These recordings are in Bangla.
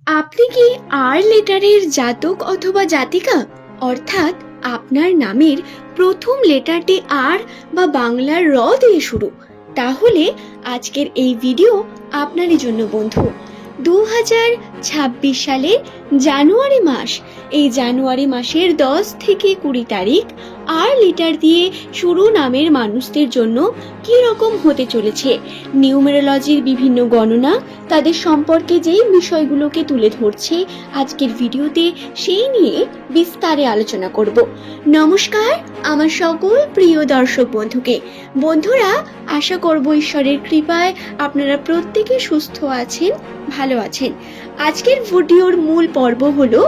আপনি কি আর লেটারের জাতক অথবা জাতিকা? অর্থাৎ আপনার নামের প্রথম লেটারটি আর বা বাংলার র দিয়ে শুরু। তাহলে আজকের এই ভিডিও আপনারই জন্য বন্ধু। 2026 সালের জানুয়ারি মাস, এই জানুয়ারি মাসের 10 থেকে 20 তারিখ আর লেটার দিয়ে শুরু নামের মানুষদের জন্য কি রকম হতে চলেছে, নিউমেরোলজির বিভিন্ন গণনা, তাদের সম্পর্কে যেই বিষয়গুলোকে তুলে ধরছে আজকের ভিডিওতে, সেই নিয়ে বিস্তারে আলোচনা করব। নমস্কার আমার সকল প্রিয় দর্শক বন্ধুরা, আশা করব ঈশ্বরের কৃপায় আপনারা প্রত্যেকে সুস্থ আছেন, ভালো আছেন। আজকের ভিডিওর মূল পর্ব হলো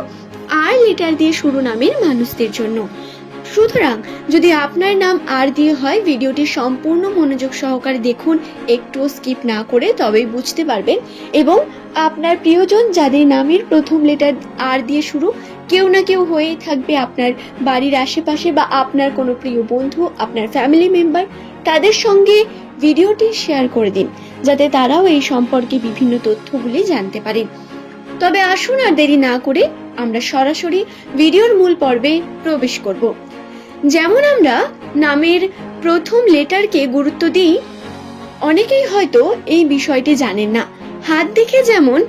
আর লেটার দিয়ে শুরু নামের মানুষদের জন্য। সুতরাং যদি আপনার নাম আর দিয়ে হয়, ভিডিওটি সম্পূর্ণ মনোযোগ সহকারে দেখুন, একটু স্কিপ না করে, তবেই বুঝতে পারবেন। এবং আপনার প্রিয়জন যাদের নামের প্রথম লেটার আর দিয়ে শুরু, কেউ না কেউ হয়েই থাকবে আপনার বাড়ির আশেপাশে, বা আপনার কোনো প্রিয় বন্ধু, আপনার ফ্যামিলি মেম্বার, তাদের সঙ্গে ভিডিওটি শেয়ার করে দিন, যাতে তারাও এই সম্পর্কে বিভিন্ন তথ্যগুলি জানতে পারেন। তবে আসুন আর দেরি না করে আমরা সরাসরি ভিডিওর মূল পর্বে প্রবেশ করব। যেমন আমরা নামের প্রথম লেটারকে গুরুত্ব দিই, অনেকেই হয়তো এই বিষয়টি জানেন না। হাত দেখে যেমন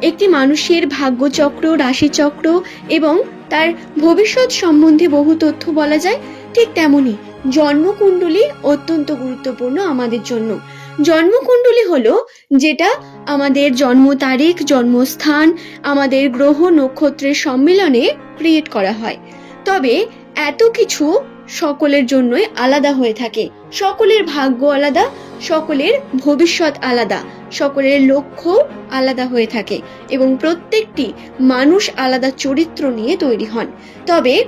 একটি মানুষের ভাগ্যচক্র, রাশিচক্র এবং তার ভবিষ্যৎ সম্বন্ধে বহু তথ্য বলা যায়, ঠিক তেমনি জন্মকুণ্ডলী অত্যন্ত গুরুত্বপূর্ণ আমাদের জন্য। জন্মকুণ্ডলী হলো যেটা আমাদের জন্ম তারিখ, জন্মস্থান, আমাদের গ্রহ নক্ষত্রের সম্মিলনে ক্রিয়েট করা হয়। তবে এত কিছু সকলের জন্যই আলাদা হয়ে থাকে। সকলের ভাগ্য আলাদা, সকলের ভবিষ্যৎ আলাদা, সকলের লক্ষ্য আলাদা হয়ে থাকে এবং প্রত্যেকটি মানুষ আলাদা চরিত্র নিয়ে তৈরি হন। তবে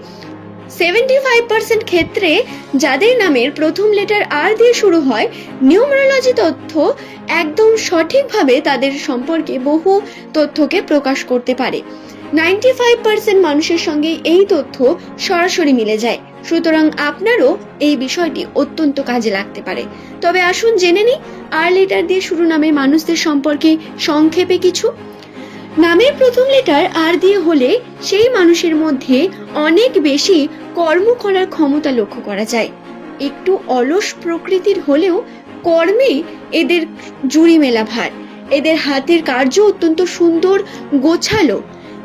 75% ক্ষেত্রে যাদের নামের প্রথম লেটার আর দিয়ে শুরু হয়, নিউমেরোলজি তথ্য একদম সঠিকভাবে তাদের সম্পর্কে বহু তথ্যকে প্রকাশ করতে পারে। 95% মানুষের সঙ্গে এই তথ্য সরাসরি মিলে যায়। সুতরাং আপনারও এই বিষয়টি অত্যন্ত কাজে লাগতে পারে। তবে আসুন জেনে নিই আর লেটার দিয়ে শুরু নামের মানুষদের সম্পর্কে সংক্ষেপে কিছু। নামের প্রথম লেটার আর দিয়ে হলে সেই মানুষের মধ্যে অনেক বেশি কর্ম করার ক্ষমতা লক্ষ্য করা যায়। একটু অলস প্রকৃতির হলেও কর্মে এদের জুড়ি মেলা ভার। এদের হাতের কার্য অত্যন্ত সুন্দর, গোছালো।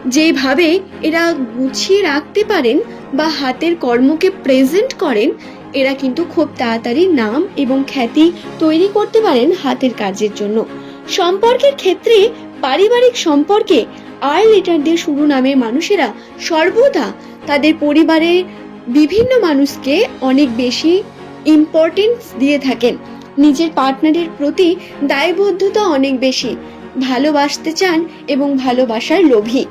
যেভাবে এরা গুছিয়ে রাখতে পারেন বা হাতের কর্মকে প্রেজেন্ট করেন, এরা কিন্তু খুব তাড়াতাড়ি নাম এবং খ্যাতি তৈরি করতে পারেন হাতের কাজের জন্য। সম্পর্কের ক্ষেত্রে পারিবারিক সম্পর্কে আর লেটার দিয়ে শুরু নামের মানুষেরা সর্বদা তাদের পরিবারের বিভিন্ন মানুষকে অনেক বেশি ইম্পর্টেন্স দিয়ে থাকেন। নিজের পার্টনারের প্রতি দায়বদ্ধতা অনেক বেশি, ভালোবাসতে চান এবং ভালোবাসার লোভী।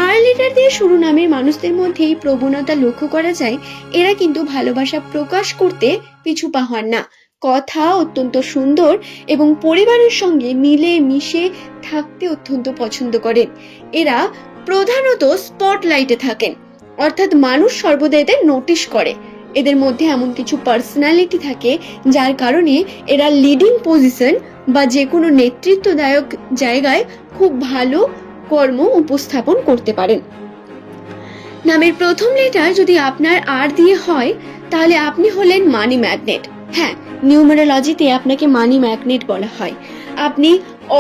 আর লেটার দিয়ে শুরু নামের মানুষদের মধ্যে এই প্রবণতা লক্ষ্য করা যায়। এরা কিন্তু ভালোবাসা প্রকাশ করতে পিছু পা হন না। কথা অত্যন্ত সুন্দর এবং পরিবারের সঙ্গে মিলে মিশে থাকতে অত্যন্ত পছন্দ করেন। এরা প্রধানত স্পটলাইটে থাকেন, অর্থাৎ মানুষ সর্বদা এদের নোটিশ করে। এদের মধ্যে এমন কিছু পার্সোনালিটি থাকে যার কারণে এরা লিডিং পজিশন বা যে কোনো নেতৃত্বদায়ক জায়গায় খুব ভালো কর্ম উপস্থাপন করতে পারেন। নামের প্রথম লেটার যদি আপনার আর দিয়ে হয়, তাহলে আপনি হলেন মানি ম্যাগনেট। হ্যাঁ, নিউমেরোলজিতে আপনাকে মানি ম্যাগনেট বলা হয়। আপনি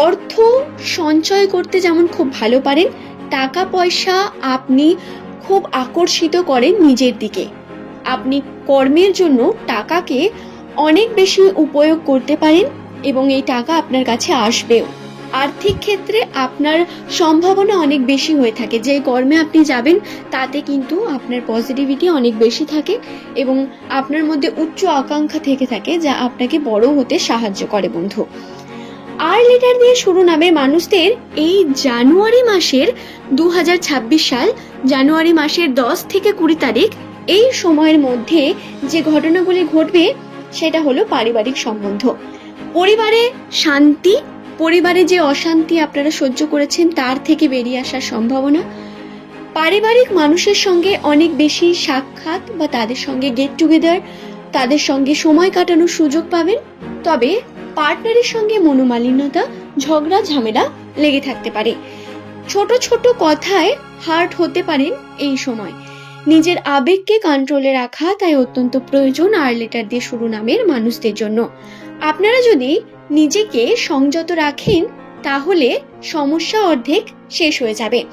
অর্থ সঞ্চয় করতে যেমন খুব ভালো পারেন, টাকা পয়সা আপনি খুব আকর্ষিত করেন নিজের দিকে। আপনি কর্মের জন্য টাকাকে অনেক বেশি উপয়োগ করতে পারেন এবং এই টাকা আপনার কাছে আসবেও। আর্থিক ক্ষেত্রে আপনার সম্ভাবনা অনেক বেশি হয়ে থাকে। যে কর্মে আপনি যাবেন তাতে কিন্তু আপনার পজিটিভিটি অনেক বেশি থাকে এবং আপনার মধ্যে উচ্চ আকাঙ্ক্ষা থেকে থাকে, যা আপনাকে বড় হতে সাহায্য করে বন্ধু। আর লেটার দিয়ে শুরু নামের মানুষদের এই জানুয়ারি মাসের 2026 সাল জানুয়ারি মাসের 10 থেকে 20 তারিখ, এই সময়ের মধ্যে যে ঘটনাগুলি ঘটবে সেটা হলো পারিবারিক সম্বন্ধ, পরিবারে শান্তি, পরিবারে যে অশান্তি আপনারা সহ্য করেছেন তার থেকে বেরিয়ে আসার সম্ভাবনা, পারিবারিক মানুষের সঙ্গে অনেক বেশি সাক্ষাৎ বা তাদের সঙ্গে গেট টুগেদার, তাদের সঙ্গে সময় কাটানোর সুযোগ পাবেন। তবে পার্টনারের সঙ্গে মনোমালিন্যতা, ঝগড়া ঝামেলা লেগে থাকতে পারে। ছোট ছোট কথায় হার্ট হতে পারেন এই সময়। নিজের আবেগকে কন্ট্রোলে রাখা তাই অত্যন্ত প্রয়োজন আর লেটার দিয়ে শুরু নামের মানুষদের জন্য। আপনারা যদি নিজেকে সংযত রাখেন তাহলে সমস্যা অর্ধেক শেষ হয়ে যাবে।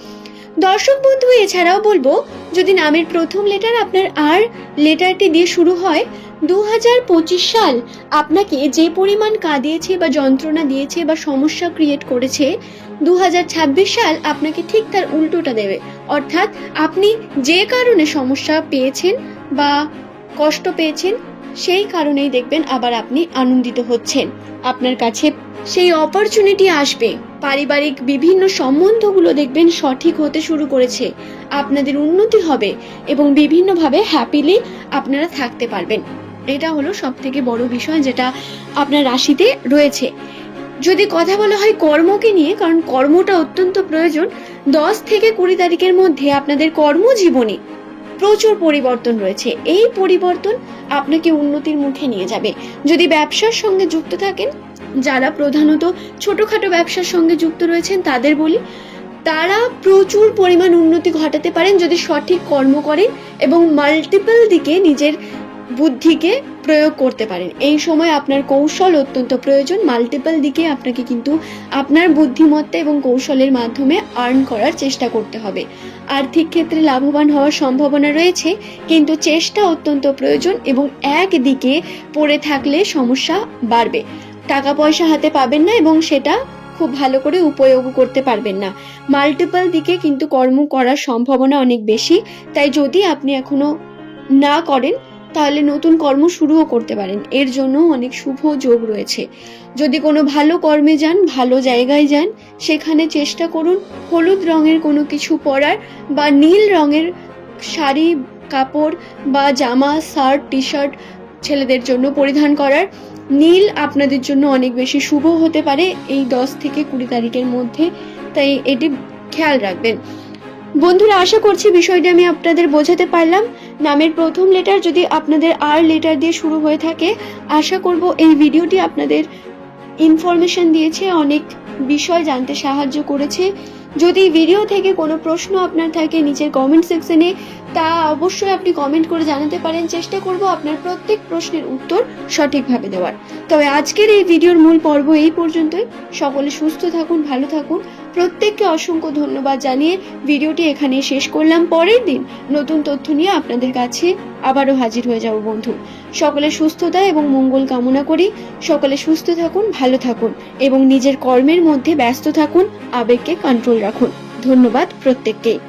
দর্শক বন্ধু, এছাড়াও বলবো, যদি নামের প্রথম লেটার আপনার আর লেটারটি দিয়ে শুরু হয়, 2025 সাল আপনাকে যে পরিমাণ কাঁদিয়েছে বা যন্ত্রণা দিয়েছে বা সমস্যা ক্রিয়েট করেছে, 2026 সাল আপনাকে ঠিক তার উল্টোটা দেবে। অর্থাৎ আপনি যে কারণে সমস্যা পেয়েছেন বা কষ্ট পেয়েছেন সেই কারণেই দেখবেন আবার আপনি আনন্দিত হচ্ছেন। আপনার কাছে সেই অপরচুনিটি আসবে, পারিবারিক বিভিন্ন সম্বন্ধগুলো দেখবেন সঠিক হতে শুরু করেছে, আপনাদের উন্নতি হবে এবং বিভিন্নভাবে হ্যাপিলি আপনারা থাকতে পারবেন। এটা হলো সবথেকে বড় বিষয় যেটা আপনার রাশিতে রয়েছে। যদি কথা বলা হয় কর্মকে নিয়ে, কারণ কর্মটা অত্যন্ত প্রয়োজন, 10 থেকে 20 তারিখের মধ্যে আপনাদের কর্মজীবনে প্রচুর পরিবর্তন রয়েছে। এই পরিবর্তন আপনাকে উন্নতির মুখে নিয়ে যাবে। যদি ব্যবসার সঙ্গে যুক্ত থাকেন, যারা প্রধানত ছোটখাটো ব্যবসার সঙ্গে যুক্ত রয়েছেন তাদের বলি, তারা প্রচুর পরিমাণ উন্নতি ঘটাতে পারেন যদি সঠিক কর্ম করেন এবং মাল্টিপল দিকে নিজের বুদ্ধিকে প্রয়োগ করতে পারেন। এই সময় আপনার কৌশল অত্যন্ত প্রয়োজন। মাল্টিপল দিকে আপনাকে কিন্তু আপনার বুদ্ধিমত্তা এবং কৌশলের মাধ্যমে আর্ন করার চেষ্টা করতে হবে। আর্থিক ক্ষেত্রে লাভবান হওয়ার সম্ভাবনা রয়েছে, কিন্তু চেষ্টা অত্যন্ত প্রয়োজন এবং একদিকে পড়ে থাকলে সমস্যা বাড়বে। টাকা পয়সা হাতে পাবেন না এবং সেটা খুব ভালো করে উপয়োগ করতে পারবেন না। মাল্টিপল দিকে কিন্তু কর্ম করার সম্ভাবনা অনেক বেশি, তাই যদি আপনি এখনো না করেন তাহলে নতুন কর্ম শুরুও করতে পারেন। এর জন্য অনেক শুভ যোগ রয়েছে। যদি কোনো ভালো কর্মে যান, ভালো জায়গায় যান, সেখানে চেষ্টা করুন হলুদ রঙের কোনো কিছু পরার বা নীল রঙের শাড়ি, কাপড় বা জামা, শার্ট, টি শার্ট ছেলেদের জন্য পরিধান করার। নীল আপনাদের জন্য অনেক বেশি শুভ হতে পারে এই 10 থেকে 20 তারিখের মধ্যে, তাই এটি খেয়াল রাখবেন। বন্ধুরা, আশা করছি বিষয়টি আমি আপনাদের বোঝাতে পারলাম। নামের প্রথম লেটার যদি আপনাদের আর লেটার দিয়ে শুরু হয়ে থাকে, আশা করব এই ভিডিওটি আপনাদের ইনফরমেশন দিয়েছে, অনেক বিষয় জানতে সাহায্য করেছে। যদি ভিডিও থেকে কোনো প্রশ্ন আপনার থাকে নিচের কমেন্ট সেকশনে, তা অবশ্যই আপনি কমেন্ট করে জানাতে পারেন। চেষ্টা করব আপনার প্রত্যেক প্রশ্নের উত্তর সঠিকভাবে দেওয়ার। তবে আজকের এই ভিডিওর মূল পর্ব এই পর্যন্তই। সকলে সুস্থ থাকুন, ভালো থাকুন। প্রত্যেককে অসংখ্য ধন্যবাদ জানিয়ে ভিডিওটি এখানে শেষ করলাম। পরের দিন নতুন তথ্য নিয়ে আপনাদের কাছে আবারও হাজির হয়ে যাব বন্ধু। সকলের সুস্থতা এবং মঙ্গল কামনা করি। সকলে সুস্থ থাকুন, ভালো থাকুন এবং নিজের কর্মের মধ্যে ব্যস্ত থাকুন, আবেগকে কন্ট্রোল রাখুন। ধন্যবাদ প্রত্যেককে।